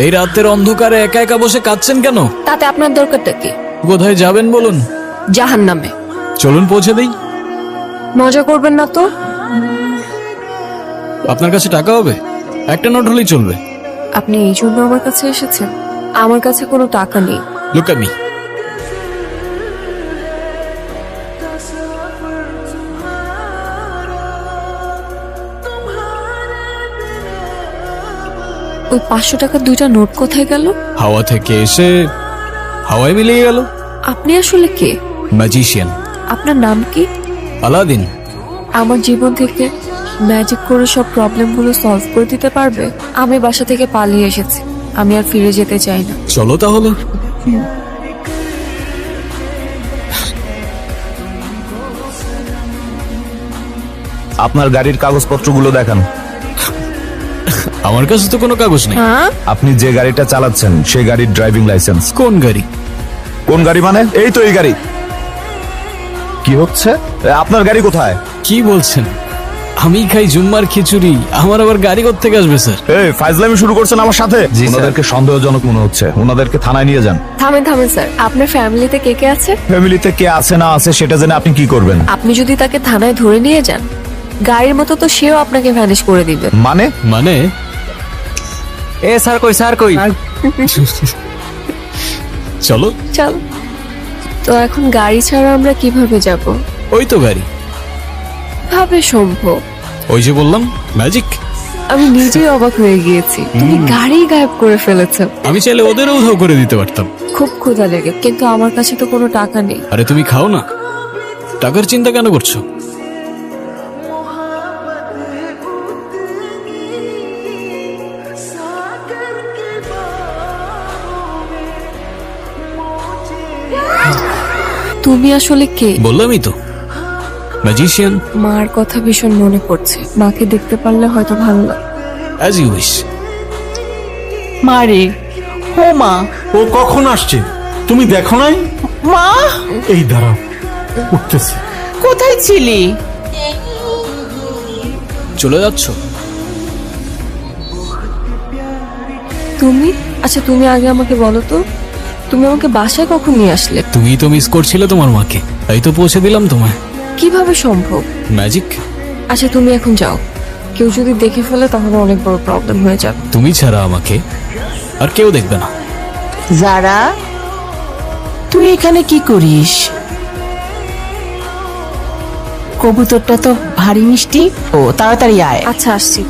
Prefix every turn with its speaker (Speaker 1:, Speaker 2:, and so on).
Speaker 1: এই রাতের অন্ধকারে একা একা বসে কাঁদছেন কেন?
Speaker 2: তাতে আপনার দরকারটা কি?
Speaker 1: কোথায় যাবেন বলুন?
Speaker 2: জাহান্নামে।
Speaker 1: চলুন পৌঁছে দেই।
Speaker 2: মজা করবেন না তো?
Speaker 1: আপনার কাছে টাকা হবে? একটা নোট হলেই চলবে।
Speaker 2: আপনি এই জন্য আমার কাছে এসেছেন? আমার কাছে কোনো টাকা নেই।
Speaker 1: Look at me.
Speaker 2: ওই 500 টাকার 2টা নোট কোথায় গেল?
Speaker 1: হাওয়া থেকে এসে হাওয়ায় মিলিয়ে গেল।
Speaker 2: আপনি আসলে কে?
Speaker 1: ম্যাজিশিয়ান।
Speaker 2: আপনার নাম কি?
Speaker 1: আলাদিন।
Speaker 2: আমার জীবন থেকে ম্যাজিক করে সব প্রবলেমগুলো সলভ করে দিতে পারবে? আমি বাসা থেকে পালিয়ে এসেছি, আমি আর ফিরে যেতে চাই না।
Speaker 1: চলো তাহলে।
Speaker 3: আপনার গাড়ির কাগজপত্রগুলো দেখান।
Speaker 1: আমার কাছে তো কোনো কাগজ নেই।
Speaker 2: হ্যাঁ,
Speaker 3: আপনি যে গাড়িটা চালাচ্ছেন সেই গাড়ির ড্রাইভিং লাইসেন্স।
Speaker 1: কোন গাড়ি?
Speaker 3: কোন গাড়ি মানে? এই তো এই গাড়ি। কি হচ্ছে? আপনার গাড়ি কোথায়?
Speaker 1: কি বলছেন? আমি খাই জুম্মার খিচুড়ি, আমার আবার গাড়ি কোত্থেকে আসবে স্যার?
Speaker 3: এই ফাইজলামি শুরু করছেন আমার সাথে?
Speaker 1: জি, স্যার।
Speaker 3: ওনাদেরকে সন্দেহজনক মনে হচ্ছে, ওনাদেরকে থানায় নিয়ে যান।
Speaker 2: থামেন থামেন স্যার, আপনার ফ্যামিলিতে কে কে আছে?
Speaker 3: ফ্যামিলিতে কে আছে না আছে সেটা জেনে আপনি কি করবেন?
Speaker 2: আপনি যদি তাকে থানায় ধরে নিয়ে যান, গাড়ির মতো তো সেও আপনাকে ভ্যানিশ করে দিবে।
Speaker 3: মানে?
Speaker 1: মানে
Speaker 4: এ স্যার কই, স্যার কই?
Speaker 1: চলো।
Speaker 2: চল। তো এখন গাড়ি ছাড়া আমরা কিভাবে যাব?
Speaker 1: ওই তো গাড়ি।
Speaker 2: ভাবে সম্ভব?
Speaker 1: ওই যে বললাম ম্যাজিক।
Speaker 2: আমি নিজেই অবাক হয়ে গিয়েছি, তুমি গাড়ি গায়েব করে ফেলেছো।
Speaker 1: আমি চাইলে ওদেরও উধাও করে দিতে পারতাম।
Speaker 2: খুব ক্ষুধা লেগে, কিন্তু আমার কাছে তো কোনো টাকা নেই।
Speaker 1: আরে তুমি খাও না, টাকার চিন্তা কেন করছো?
Speaker 2: তুমি আসলে কে?
Speaker 1: বললামই তো, ম্যাজিশিয়ান।
Speaker 2: মার কথা ভীষণ মনে পড়ছে, মাকে দেখতে পারলে হয়তো ভালো লাগে।
Speaker 1: As you wish.
Speaker 5: মারে, ও মা,
Speaker 6: ও কখন আসছে তুমি দেখো নাই?
Speaker 5: মা
Speaker 6: এই দাঁড়াও, উঠতেছে।
Speaker 5: কোথায় ছিলি?
Speaker 1: চলে যাচ্ছ?
Speaker 2: তুমি? আচ্ছা তুমি আগে আমাকে বলো তো, তুমি আমাকে বাসায় কখন নিয়ে আসলে?
Speaker 1: তুমি তো মিস করছিলে তোমার মাকে, তাই তো পৌঁছে দিলাম তোমায়।
Speaker 2: কিভাবে সম্ভব?
Speaker 1: ম্যাজিক।
Speaker 2: আচ্ছা তুমি এখন যাও, কেউ যদি দেখে ফেলে তাহলে অনেক বড় প্রবলেম হয়ে যাবে।
Speaker 1: তুমি ছাড়া আমাকে আর কেউ দেখবে না।
Speaker 5: যারা, তুই এখানে কি করিস? কবুতরটা তো ভারী মিষ্টি। ও তাড়াতাড়ি আয়।
Speaker 2: আচ্ছা আসছি।